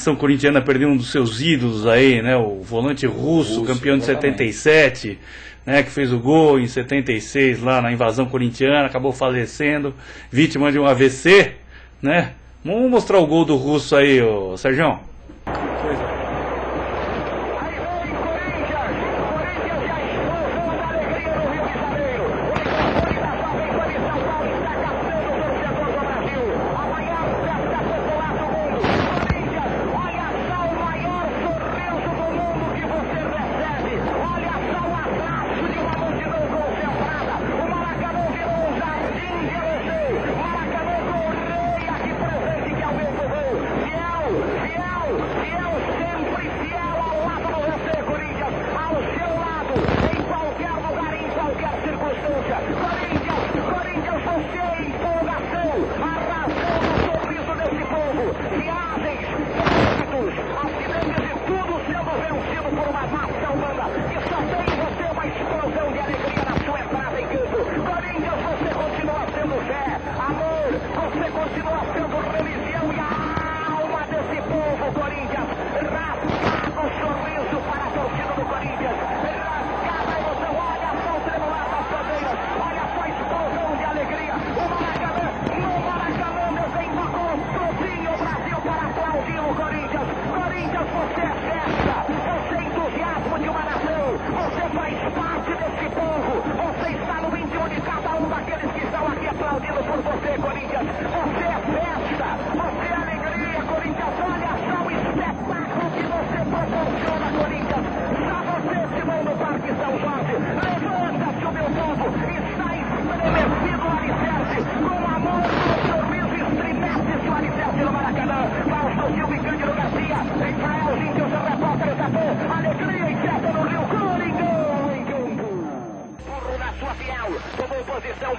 nação corintiana perdeu um dos seus ídolos aí, né? O volante russo, campeão de 77, né? Que fez o gol em 76 lá na invasão corintiana, acabou falecendo, vítima de um AVC, né? Vamos mostrar o gol do russo aí, ô Sérgio.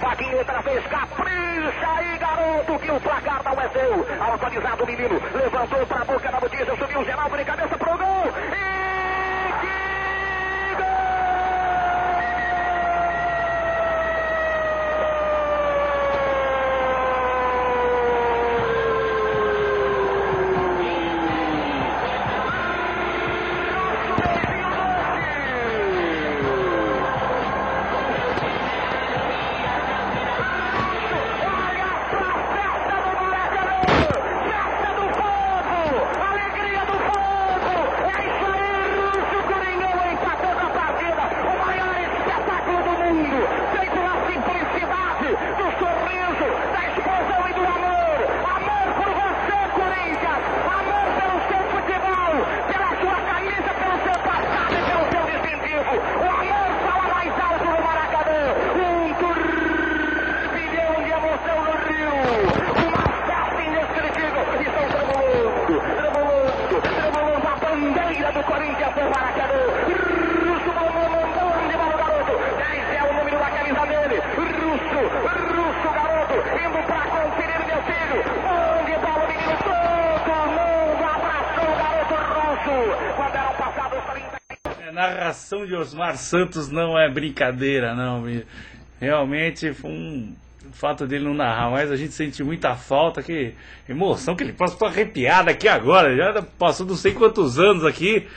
Vaguinho outra vez, capricha aí, garoto, que o placar não é seu. Autorizado o menino, levantou pra boca da botija, subiu geral, de cabeça pro gol. E que gol! Narração de Osmar Santos não é brincadeira, não. Realmente foi o fato dele não narrar, mas a gente sente muita falta, que emoção que ele passa, tô arrepiado aqui agora, já passou não sei quantos anos aqui,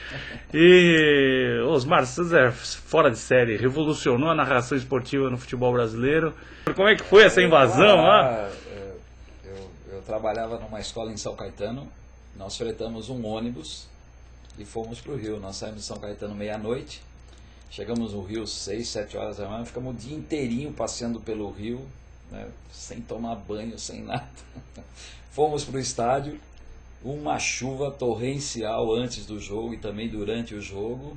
e Osmar Santos é fora de série, revolucionou a narração esportiva no futebol brasileiro. Como é que foi essa invasão lá? Eu trabalhava numa escola em São Caetano, nós fretamos um ônibus e fomos para o Rio. Nós saímos de São Caetano meia-noite, chegamos no Rio 6, 7 horas da manhã, ficamos o dia inteirinho passeando pelo Rio, né, sem tomar banho, sem nada. Fomos para o estádio, uma chuva torrencial antes do jogo e também durante o jogo,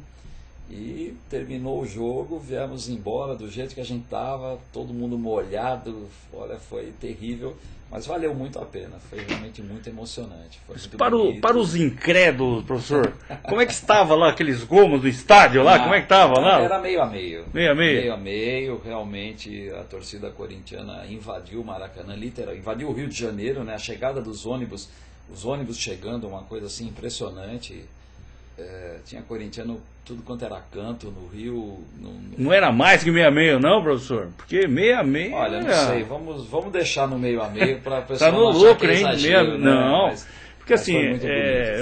e terminou o jogo, viemos embora do jeito que a gente estava, todo mundo molhado. Olha, foi terrível, mas valeu muito a pena, foi realmente muito emocionante. Foi muito para os incrédulos, professor, como é que estava lá aqueles gomos do estádio lá? Como é que estava lá? Era meio a meio. Meio a meio? Meio a meio, realmente a torcida corintiana invadiu o Maracanã, literalmente, invadiu o Rio de Janeiro, né? A chegada dos ônibus, os ônibus chegando, uma coisa assim impressionante. Tinha corintiano tudo quanto era canto no Rio. Não era mais que meio a meio não, professor? Porque meio a meio... Olha, não sei, vamos deixar no meio a meio para a pessoa tá no não achar lucro, que é hein? exagero, né? Não, Mas Porque assim,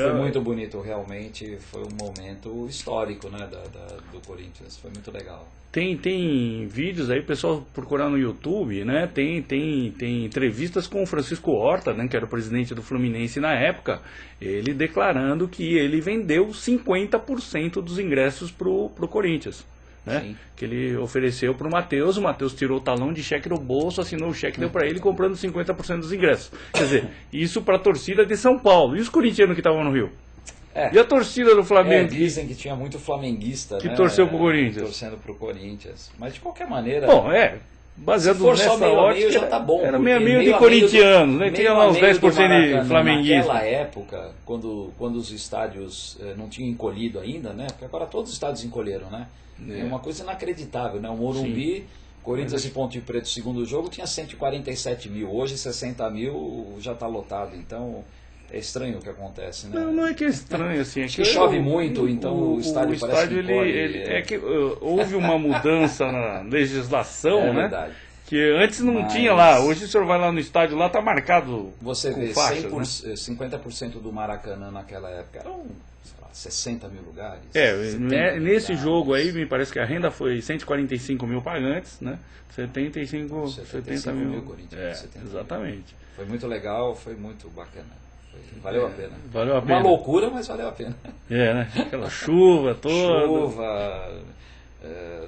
foi muito bonito, realmente, foi um momento histórico, né, do Corinthians, foi muito legal. Tem vídeos aí, o pessoal procurar no YouTube, né? Tem entrevistas com o Francisco Horta, né, que era o presidente do Fluminense na época, ele declarando que ele vendeu 50% dos ingressos pro Corinthians. Né? Que ele ofereceu para o Matheus tirou o talão de cheque do bolso, assinou o cheque, deu para ele comprando 50% dos ingressos. Quer dizer, isso para a torcida de São Paulo. E os corintianos que estavam no Rio? E a torcida do Flamengo? Dizem que tinha muito flamenguista, que né? torceu pro Corinthians. Torcendo pro Corinthians. Mas de qualquer maneira... Bom, baseado nessa ótica, já tá bom. Era meio de corintianos, né? Tinha lá uns 10% de flamenguistas. Naquela época, quando os estádios não tinham encolhido ainda, né? Porque agora todos os estádios encolheram, né? É uma coisa inacreditável, né? O Morumbi, Corinthians e Ponte Preta, segundo jogo, tinha 147 mil. Hoje, 60 mil já está lotado. Então, é estranho o que acontece, né? Não é que é estranho, assim. É que chove muito, então o estádio parece que encolhe. É que houve uma mudança na legislação, né? Verdade. Que antes não tinha lá. Hoje o senhor vai lá no estádio, lá tá marcado. Você com vê, faixas, 50% do Maracanã naquela época eram, sei lá, 60 mil lugares. Nesse jogo aí, me parece que a renda foi 145 mil pagantes, né? 70 mil. Corinthians, exatamente. Foi muito legal, foi muito bacana. Valeu a pena. Valeu a pena. Uma loucura, mas valeu a pena. Né? Aquela chuva toda.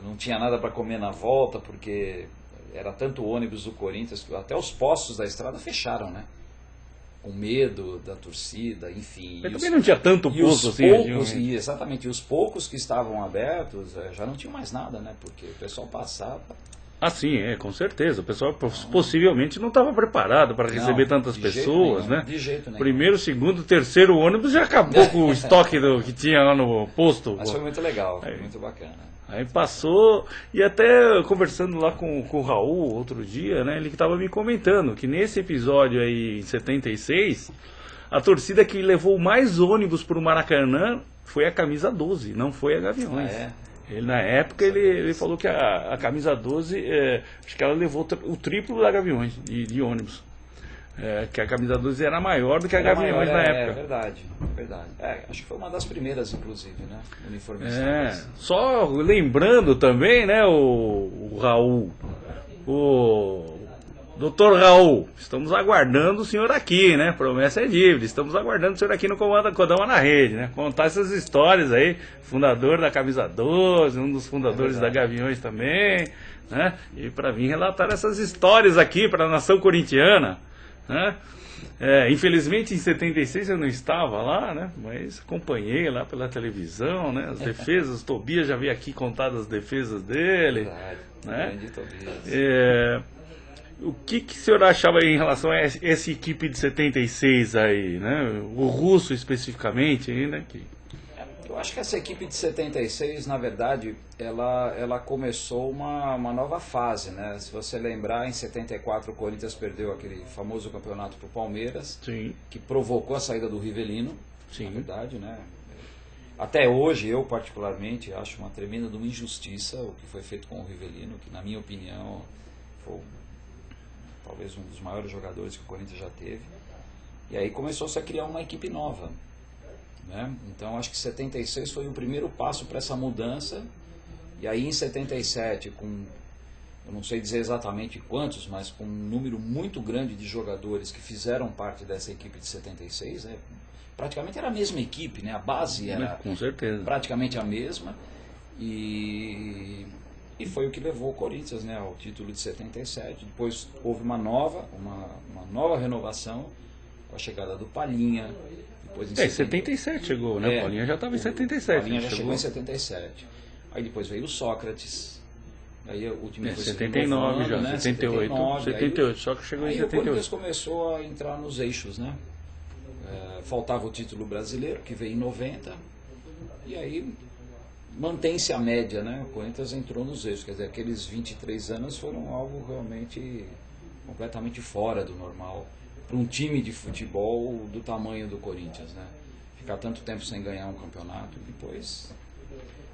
Não tinha nada para comer na volta, porque era tanto ônibus do Corinthians, até os postos da estrada fecharam, né? Com medo da torcida, enfim. Mas também não tinha tanto posto assim. Exatamente, e os poucos que estavam abertos já não tinham mais nada, né? Porque o pessoal passava. Ah, sim, com certeza. O pessoal possivelmente não estava preparado para receber tantas pessoas, né? De jeito nenhum. Primeiro, segundo, terceiro ônibus já acabou com o estoque que tinha lá no posto. Mas foi muito legal, foi muito bacana. Aí passou, e até conversando lá com o Raul outro dia, né? Ele estava me comentando que nesse episódio aí, em 76, a torcida que levou mais ônibus para o Maracanã foi a camisa 12, não foi a Gaviões. Ele, na época ele falou que a camisa 12, acho que ela levou o triplo da Gaviões de ônibus. Que a camisa 12 era maior do que a Gaviões na época. É verdade. Acho que foi uma das primeiras, inclusive, né? Uniformizadas. Só lembrando também, né, o Raul, o Dr. Raul, estamos aguardando o senhor aqui, né? Promessa é dívida. Estamos aguardando o senhor aqui no Codama na Rede, né? Contar essas histórias aí. Fundador da Camisa 12, um dos fundadores da Gaviões também, né? E para vir relatar essas histórias aqui para a nação corintiana, né? Infelizmente em 76 eu não estava lá, né? Mas acompanhei lá pela televisão, né? As defesas, Tobias já veio aqui contar das defesas dele. Verdade, né? Grande Tobias. O que o senhor achava em relação a essa equipe de 76 aí, né? O Russo especificamente aí, né? Eu acho que essa equipe de 76, na verdade, ela começou uma nova fase, né? Se você lembrar, em 74 o Corinthians perdeu aquele famoso campeonato para o Palmeiras, Sim. que provocou a saída do Rivelino, Sim. na verdade, né? Até hoje, eu particularmente acho uma tremenda de uma injustiça o que foi feito com o Rivelino, que na minha opinião foi talvez um dos maiores jogadores que o Corinthians já teve. E aí começou-se a criar uma equipe nova, né? Então acho que 76 foi o primeiro passo para essa mudança. E aí em 77, eu não sei dizer exatamente quantos, mas com um número muito grande de jogadores que fizeram parte dessa equipe de 76, né? Praticamente era a mesma equipe, né? A base era com certeza. praticamente a mesma. E foi o que levou o Corinthians, né, ao título de 77. Depois houve uma nova renovação com a chegada do Palhinha. Depois em 77 chegou, né? O Palhinha já estava em 77. O Palhinha já chegou em 77. Aí depois veio o Sócrates. Aí o time foi 79 já, né? 78, só que chegou em 78. Aí o Corinthians começou a entrar nos eixos, né? Faltava o título brasileiro, que veio em 90. E aí mantém-se a média, né? O Corinthians entrou nos eixos, quer dizer, aqueles 23 anos foram algo realmente completamente fora do normal para um time de futebol do tamanho do Corinthians, né? Ficar tanto tempo sem ganhar um campeonato, depois...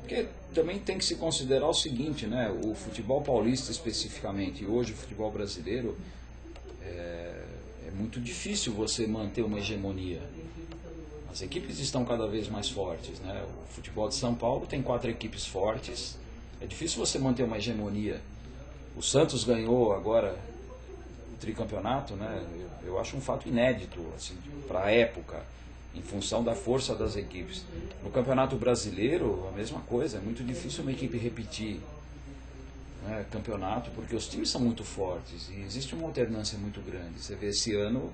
Porque também tem que se considerar o seguinte, né? O futebol paulista especificamente, e hoje o futebol brasileiro, é muito difícil você manter uma hegemonia. As equipes estão cada vez mais fortes, né? O futebol de São Paulo tem 4 equipes fortes. É difícil você manter uma hegemonia. O Santos ganhou agora o tricampeonato, né? Eu acho um fato inédito assim, para a época, em função da força das equipes. No Campeonato Brasileiro, a mesma coisa. É muito difícil uma equipe repetir, né, campeonato, porque os times são muito fortes e existe uma alternância muito grande. Você vê esse ano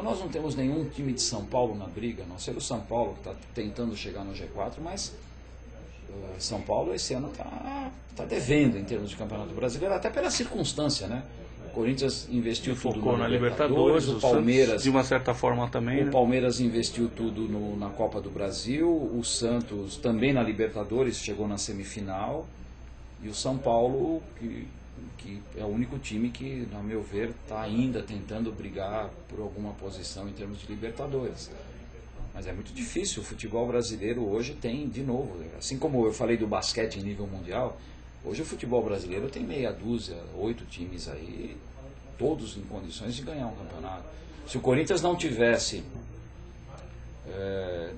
nós não temos nenhum time de São Paulo na briga, a não ser o São Paulo que está tentando chegar no G4, mas São Paulo esse ano está devendo em termos de Campeonato Brasileiro, até pela circunstância, né? O Corinthians investiu tudo na Libertadores, o Palmeiras Santos, de uma certa forma também. O Palmeiras investiu tudo na Copa do Brasil, o Santos também na Libertadores chegou na semifinal, e o São Paulo que é o único time que, no meu ver, está ainda tentando brigar por alguma posição em termos de Libertadores. Mas é muito difícil. O futebol brasileiro hoje tem, de novo, assim como eu falei do basquete em nível mundial, hoje o futebol brasileiro tem meia dúzia, 8 times aí, todos em condições de ganhar um campeonato. Se o Corinthians não tivesse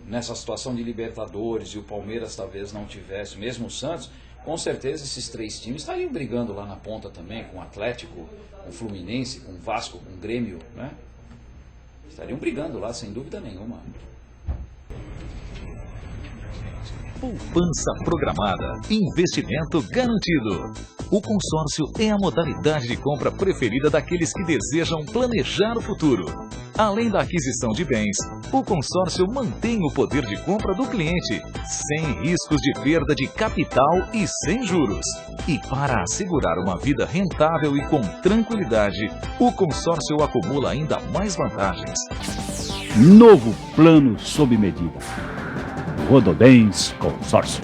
nessa situação de Libertadores e o Palmeiras talvez não tivesse, mesmo o Santos, com certeza esses 3 times estariam brigando lá na ponta também, com o Atlético, com o Fluminense, com o Vasco, com o Grêmio, né? Estariam brigando lá, sem dúvida nenhuma. Poupança programada, investimento garantido. O consórcio é a modalidade de compra preferida daqueles que desejam planejar o futuro. Além da aquisição de bens, o consórcio mantém o poder de compra do cliente, sem riscos de perda de capital e sem juros. E para assegurar uma vida rentável e com tranquilidade, o consórcio acumula ainda mais vantagens. Novo plano sob medida. Rodobens Consórcio.